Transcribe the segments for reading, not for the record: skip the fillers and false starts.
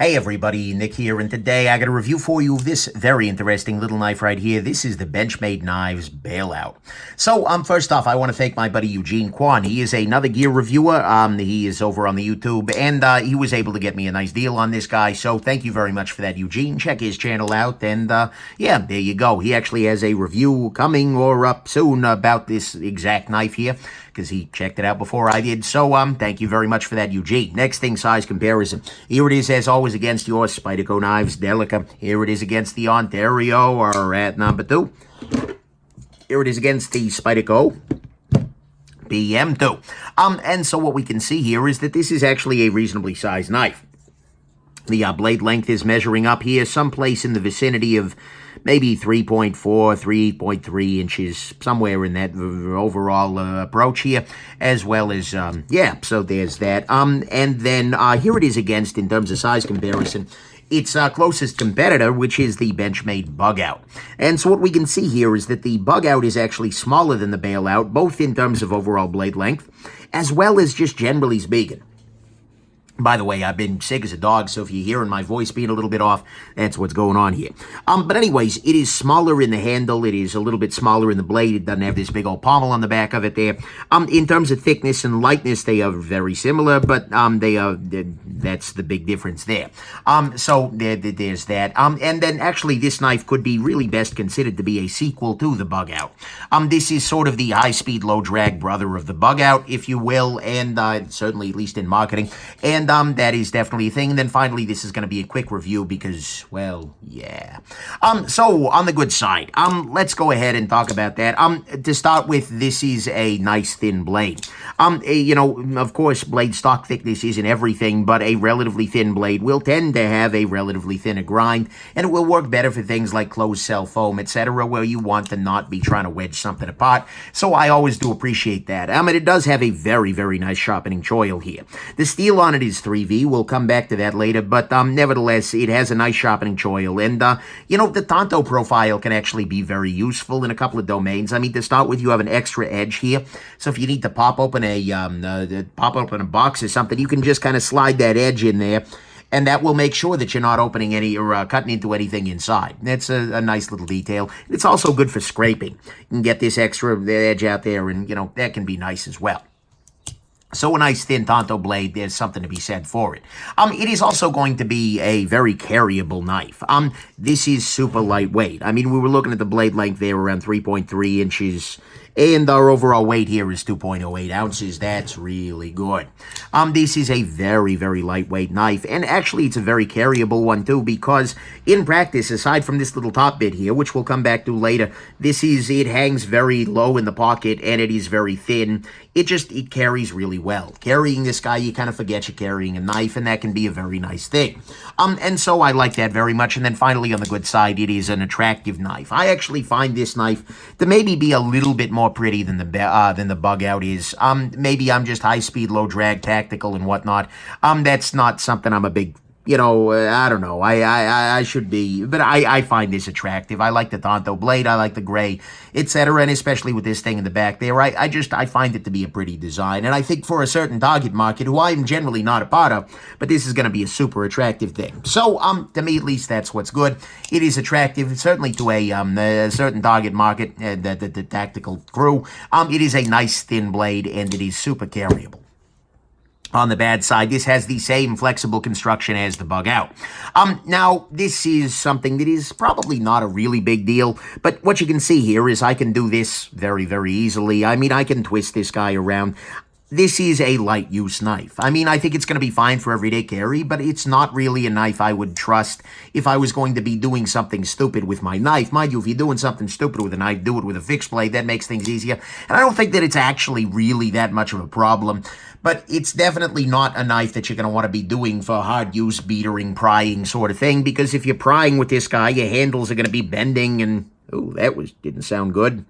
Hey everybody, Nick here, and today I got a review for you of this very interesting little knife right here. This is the Benchmade Knives Bailout. So, first off, I want to thank my buddy Eugene Kwan. He is another gear reviewer. He is over on the YouTube, and he was able to get me a nice deal on this guy. So, thank you very much for that, Eugene. Check his channel out, and yeah, there you go. He actually has a review coming or up soon about this exact knife here, because he checked it out before I did. So, thank you very much for that, Eugene. Next thing, size comparison. Here it is, as always, against your Spyderco Knives Delica. Here it is against the Ontario, or at number 2. Here it is against the Spyderco BM2. And so what we can see here is that this is actually a reasonably sized knife. The blade length is measuring up here someplace in the vicinity of maybe 3.4, 3.3 inches, somewhere in that overall approach here, as well as, yeah, so there's that. And then here it is against, in terms of size comparison, its closest competitor, which is the Benchmade Bug-Out. And so what we can see here is that the Bug-Out is actually smaller than the Bailout, both in terms of overall blade length, as well as just generally speaking. By the way, I've been sick as a dog, so if you're hearing my voice being a little bit off, that's what's going on here. But anyways, it is smaller in the handle. It is a little bit smaller in the blade. It doesn't have this big old pommel on the back of it there. In terms of thickness and lightness, they are very similar, but that's the big difference there. So there's that. And then actually, this knife could be really best considered to be a sequel to the Bug-Out. This is sort of the high-speed, low-drag brother of the Bug-Out, if you will, and certainly at least in marketing. And that is definitely a thing. And then finally, this is going to be a quick review because, well, yeah. So on the good side, let's go ahead and talk about that. To start with, this is a nice thin blade. You know, of course, blade stock thickness isn't everything, but a relatively thin blade will tend to have a relatively thinner grind, and it will work better for things like closed cell foam, etc., where you want to not be trying to wedge something apart. So I always do appreciate that. And it does have a very, very nice sharpening choil here. The steel on it is 3V. We'll come back to that later, but nevertheless, it has a nice sharpening choil, and you know, the Tonto profile can actually be very useful in a couple of domains. I mean, to start with, you have an extra edge here, so if you need to pop open a box or something, you can just kind of slide that edge in there, and that will make sure that you're not opening any or cutting into anything inside. That's a nice little detail. It's also good for scraping. You can get this extra edge out there, and, you know, that can be nice as well. So a nice thin Tonto blade, there's something to be said for it. It is also going to be a very carryable knife. This is super lightweight. I mean, we were looking at the blade length there around 3.3 inches, and our overall weight here is 2.08 ounces. That's really good. This is a very, very lightweight knife, and actually it's a very carryable one too, because in practice, aside from this little top bit here, which we'll come back to later, it hangs very low in the pocket, and it is very thin. It carries really well. Carrying this guy, you kind of forget you're carrying a knife, and that can be a very nice thing. And so I like that very much. And then finally, on the good side, it is an attractive knife. I actually find this knife to maybe be a little bit more pretty than the Bug-Out is. Maybe I'm just high-speed, low-drag, tactical, and whatnot. That's not something I'm a big... You know, I don't know. I should be, but I find this attractive. I like the Tonto blade. I like the gray, etc. And especially with this thing in the back there, I find it to be a pretty design. And I think for a certain target market, who I'm generally not a part of, but this is going to be a super attractive thing. So, to me at least, that's what's good. It is attractive, certainly to a certain target market, the tactical crew. It is a nice thin blade, and it is super carryable. On the bad side, this has the same flexible construction as the Bug-Out. Now, this is something that is probably not a really big deal, but what you can see here is I can do this very, very easily. I mean, I can twist this guy around. This is a light use knife. I mean, I think it's going to be fine for everyday carry, but it's not really a knife I would trust if I was going to be doing something stupid with my knife. Mind you, if you're doing something stupid with a knife, do it with a fixed blade. That makes things easier. And I don't think that it's actually really that much of a problem, but it's definitely not a knife that you're going to want to be doing for hard use, beatering, prying sort of thing, because if you're prying with this guy, your handles are going to be bending, and, oh, that didn't sound good.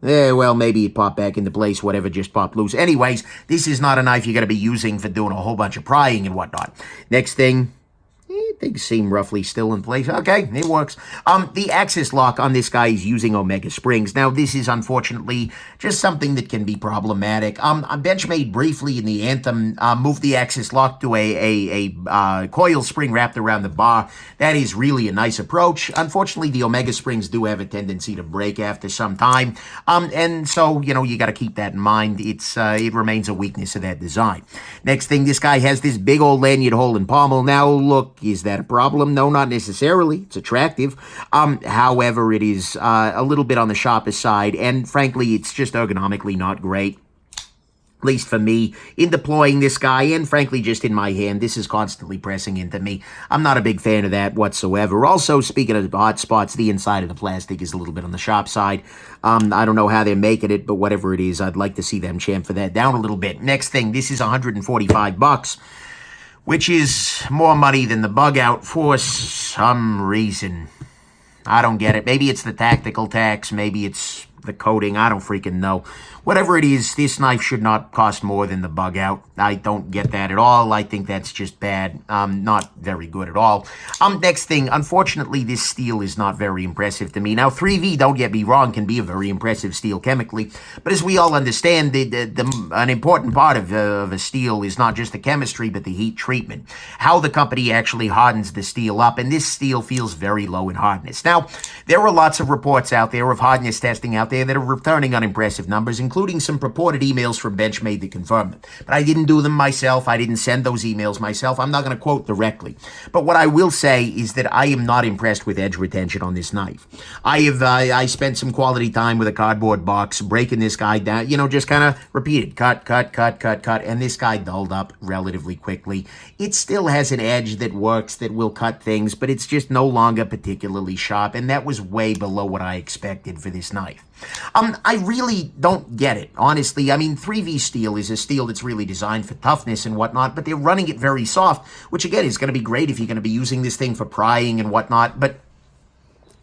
Well, maybe it popped back into place, whatever just popped loose. Anyways, this is not a knife you're going to be using for doing a whole bunch of prying and whatnot. Next thing, things seem roughly still in place. Okay, it works. The axis lock on this guy is using Omega springs. Now, this is unfortunately just something that can be problematic. Benchmade briefly in the Anthem moved the axis lock to a coil spring wrapped around the bar. That is really a nice approach. Unfortunately, the Omega springs do have a tendency to break after some time. And so, you got to keep that in mind. It remains a weakness of that design. Next thing, this guy has this big old lanyard hole in pommel. Now, look, is that a problem? No, not necessarily. It's attractive. However, it is a little bit on the sharper side, and frankly, it's just ergonomically not great. At least for me, in deploying this guy, and frankly, just in my hand, this is constantly pressing into me. I'm not a big fan of that whatsoever. Also, speaking of hot spots, the inside of the plastic is a little bit on the sharp side. I don't know how they're making it, but whatever it is, I'd like to see them chamfer that down a little bit. Next thing, this is $145, which is more money than the bug out for some reason. I don't get it. Maybe it's the tactical tax. Maybe it's the coating. I don't freaking know. Whatever it is, this knife should not cost more than the bug out. I don't get that at all. I think that's just bad. Not very good at all. Next thing, unfortunately, this steel is not very impressive to me. Now, 3V, don't get me wrong, can be a very impressive steel chemically, but as we all understand, an important part of a steel is not just the chemistry, but the heat treatment. How the company actually hardens the steel up, and this steel feels very low in hardness. Now, there are lots of reports out there of hardness testing out there that are returning unimpressive numbers, including some purported emails from Benchmade to confirm it. But I didn't do them myself. I didn't send those emails myself. I'm not going to quote directly. But what I will say is that I am not impressed with edge retention on this knife. I spent some quality time with a cardboard box, breaking this guy down, just kind of repeated, cut, and this guy dulled up relatively quickly. It still has an edge that works, that will cut things, but it's just no longer particularly sharp, and that was way below what I expected for this knife. I really don't get it, honestly. I mean, 3V steel is a steel that's really designed for toughness and whatnot, but they're running it very soft, which again is going to be great if you're going to be using this thing for prying and whatnot, but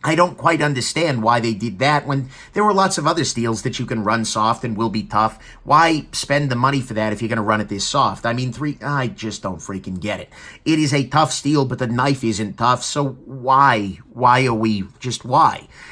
I don't quite understand why they did that when there were lots of other steels that you can run soft and will be tough. Why spend the money for that if you're going to run it this soft? I mean, I just don't freaking get it. It is a tough steel, but the knife isn't tough, so why? Why?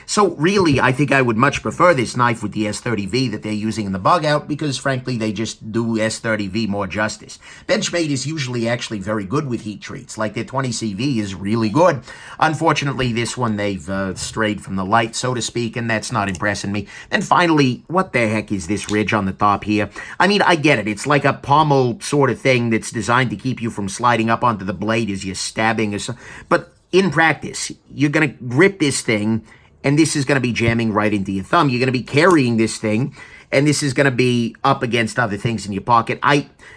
So really, I think I would much prefer this knife with the S30V that they're using in the bug out because, frankly, they just do S30V more justice. Benchmade is usually actually very good with heat treats, like their 20CV is really good. Unfortunately, this one, they've strayed from the light, so to speak, and that's not impressing me. And finally, what the heck is this ridge on the top here? I mean, I get it. It's like a pommel sort of thing that's designed to keep you from sliding up onto the blade as you're stabbing or so. But in practice, you're going to grip this thing, and this is going to be jamming right into your thumb. You're going to be carrying this thing, and this is going to be up against other things in your pocket.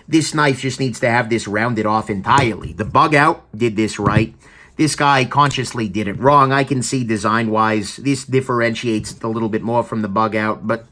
This knife just needs to have this rounded off entirely. The bug out did this right. This guy consciously did it wrong. I can see design-wise, this differentiates it a little bit more from the bug out, but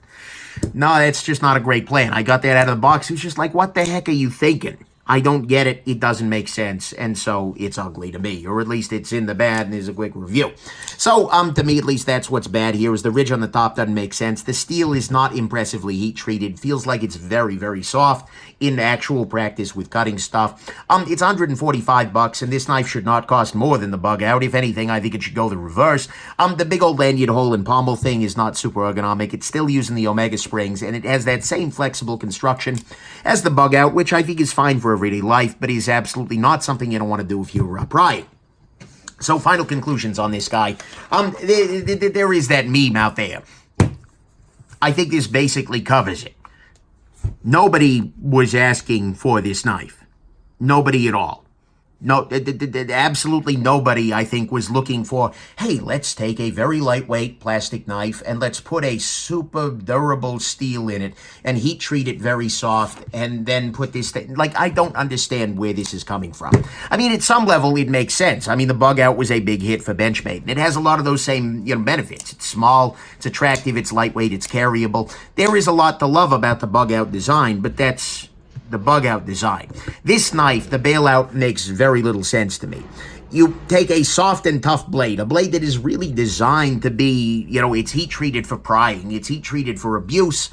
no, that's just not a great plan. I got that out of the box. It was just like, what the heck are you thinking? I don't get it. It doesn't make sense. And so it's ugly to me, or at least it's in the bad, and there's a quick review. So, to me, at least that's what's bad here is the ridge on the top doesn't make sense. The steel is not impressively heat treated. Feels like it's very, very soft in actual practice with cutting stuff. It's $145, and this knife should not cost more than the bug out. If anything, I think it should go the reverse. The big old lanyard hole and pommel thing is not super ergonomic. It's still using the Omega springs, and it has that same flexible construction as the bug out, which I think is fine for everyday life, but is absolutely not something you don't want to do if you're prying. So, final conclusions on this guy. There is that meme out there. I think this basically covers it. Nobody was asking for this knife. Nobody at all. No, absolutely nobody, I think, was looking for, hey, let's take a very lightweight plastic knife and let's put a super durable steel in it and heat treat it very soft and then put this thing. Like, I don't understand where this is coming from. I mean, at some level, it makes sense. I mean, the bug out was a big hit for Benchmade, and it has a lot of those same, benefits. It's small, it's attractive, it's lightweight, it's carryable. There is a lot to love about the bug out design, but that's the bug out design. This knife, the Bailout, makes very little sense to me. You take a soft and tough blade, a blade that is really designed to be, it's heat treated for prying, it's heat treated for abuse,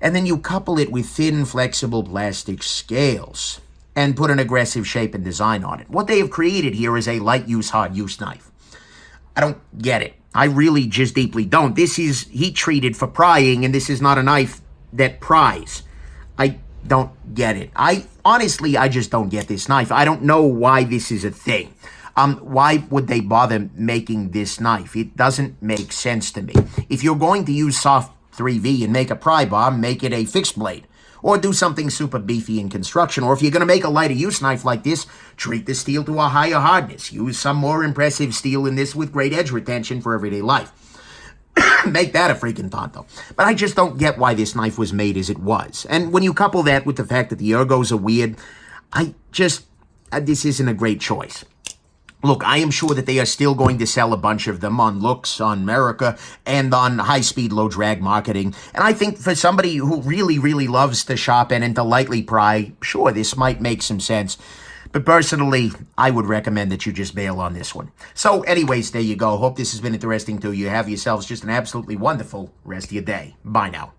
and then you couple it with thin, flexible plastic scales. and put an aggressive shape and design on it. What they have created here is a light use, hard use knife. I don't get it. I really just deeply don't. This is heat treated for prying, and this is not a knife that pries. I don't get it. Honestly, I just don't get this knife. I don't know why this is a thing. Why would they bother making this knife? It doesn't make sense to me. If you're going to use soft 3V and make a pry bar, make it a fixed blade. Or do something super beefy in construction. Or if you're going to make a lighter use knife like this, treat the steel to a higher hardness. Use some more impressive steel in this with great edge retention for everyday life. Make that a freaking tonto. But I just don't get why this knife was made as it was. And when you couple that with the fact that the ergos are weird, this isn't a great choice. Look, I am sure that they are still going to sell a bunch of them on Looks, on America, and on high-speed, low-drag marketing. And I think for somebody who really, really loves to sharpen and to lightly pry, sure, this might make some sense. But personally, I would recommend that you just bail on this one. So anyways, there you go. Hope this has been interesting to you. Have yourselves just an absolutely wonderful rest of your day. Bye now.